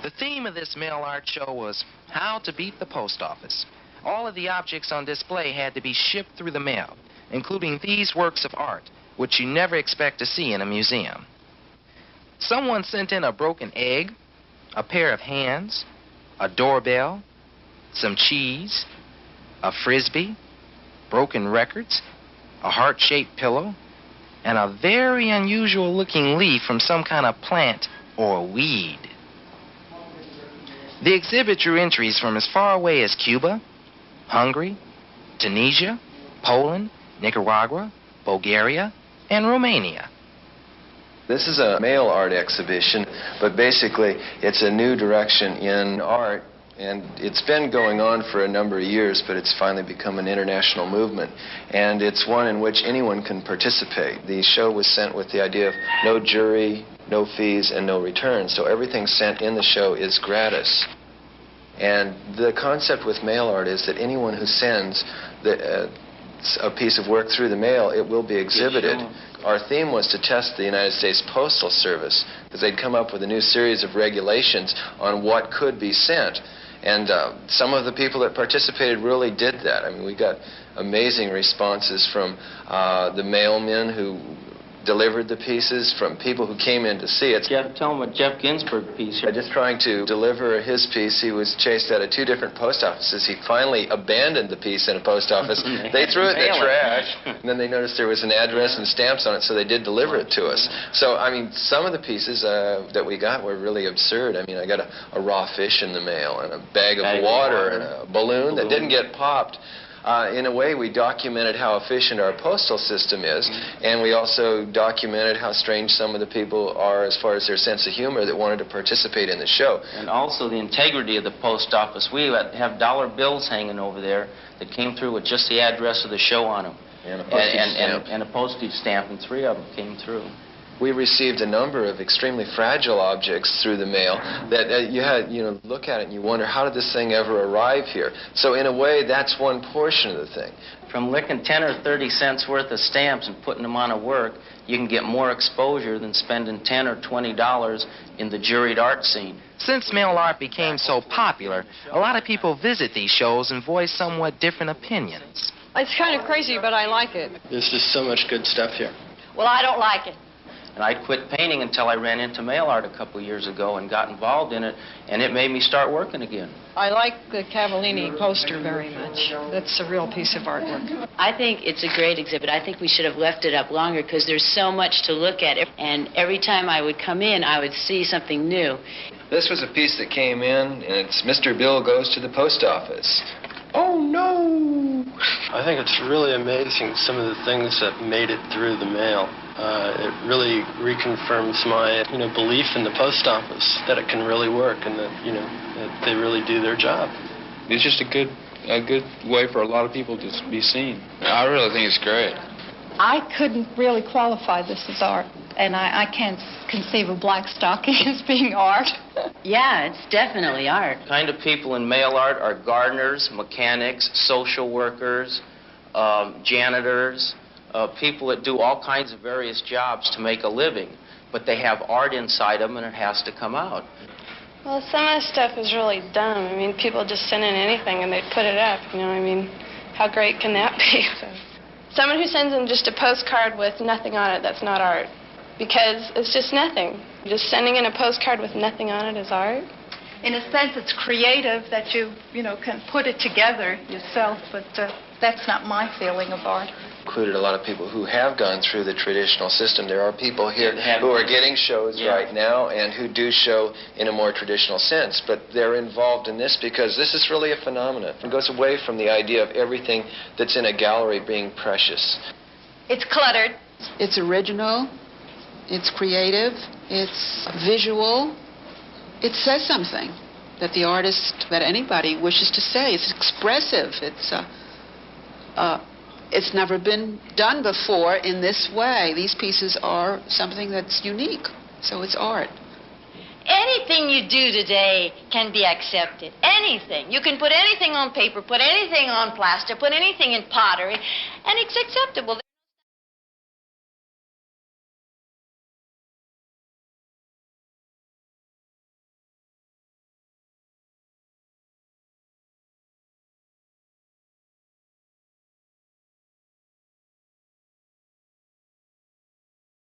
The theme of this mail art show was how to beat the post office. All of the objects on display had to be shipped through the mail, including these works of art, which you never expect to see in a museum. Someone sent in a broken egg, a pair of hands, a doorbell, some cheese, a frisbee, broken records, a heart-shaped pillow, and a very unusual-looking leaf from some kind of plant or weed. The exhibit drew entries from as far away as Cuba, Hungary, Tunisia, Poland, Nicaragua, Bulgaria, and Romania. This is a mail art exhibition, but basically it's a new direction in art, and it's been going on for a number of years, but it's finally become an international movement, and it's one in which anyone can participate. The show was sent with the idea of no jury, no fees, and no returns, so everything sent in the show is gratis. And the concept with mail art is that anyone who sends a piece of work through the mail, it will be exhibited. Our theme was to test the United States Postal Service, because they'd come up with a new series of regulations on what could be sent. And some of the people that participated really did that. I mean, we got amazing responses from the mailmen who delivered the pieces, from people who came in to see it. Jeff, tell them a Jeff Ginsberg piece here. Just trying to deliver his piece, he was chased out of 2 different post offices. He finally abandoned the piece in a post office. They threw it in the trash, and then they noticed there was an address and stamps on it, so they did deliver it to us. So, I mean, some of the pieces that we got were really absurd. I mean, I got a raw fish in the mail, and a bag of water, and a balloon that didn't get popped. In a way, we documented how efficient our postal system is, and we also documented how strange some of the people are as far as their sense of humor that wanted to participate in the show. And also the integrity of the post office. We have dollar bills hanging over there that came through with just the address of the show on them. And a postage stamp, and 3 of them came through. We received a number of extremely fragile objects through the mail that you look at it and you wonder, how did this thing ever arrive here? So in a way, that's one portion of the thing. From licking 10 or 30 cents worth of stamps and putting them on a work, you can get more exposure than spending $10 or $20 in the juried art scene. Since mail art became so popular, a lot of people visit these shows and voice somewhat different opinions. It's kind of crazy, but I like it. There's just so much good stuff here. Well, I don't like it. And I quit painting until I ran into mail art a couple years ago and got involved in it, and it made me start working again. I like the Cavallini poster very much. That's a real piece of artwork. I think it's a great exhibit. I think we should have left it up longer because there's so much to look at. And every time I would come in, I would see something new. This was a piece that came in, and it's Mr. Bill Goes to the Post Office. Oh, no! I think it's really amazing, some of the things that made it through the mail. It really reconfirms my, belief in the post office, that it can really work and that, that they really do their job. It's just a good way for a lot of people to be seen. I really think it's great. I couldn't really qualify this as art, and I can't conceive of black stocking as being art. Yeah, it's definitely art. The kind of people in mail art are gardeners, mechanics, social workers, janitors, people that do all kinds of various jobs to make a living, but they have art inside them and it has to come out. Well, some of the stuff is really dumb. I mean, people just send in anything and they put it up, I mean, how great can that be? Someone who sends in just a postcard with nothing on it, that's not art, because it's just nothing. Just sending in a postcard with nothing on it is art. In a sense, it's creative that you can put it together yourself, but that's not my feeling of art. Included a lot of people who have gone through the traditional system. There are people here who are getting shows right now and who do show in a more traditional sense, but they're involved in this because this is really a phenomenon. It goes away from the idea of everything that's in a gallery being precious. It's cluttered. It's original. It's creative. It's visual. It says something that the artist, that anybody wishes to say. It's expressive. It's never been done before in this way. These pieces are something that's unique, so it's art. Anything you do today can be accepted. Anything. You can put anything on paper, put anything on plaster, put anything in pottery, and it's acceptable.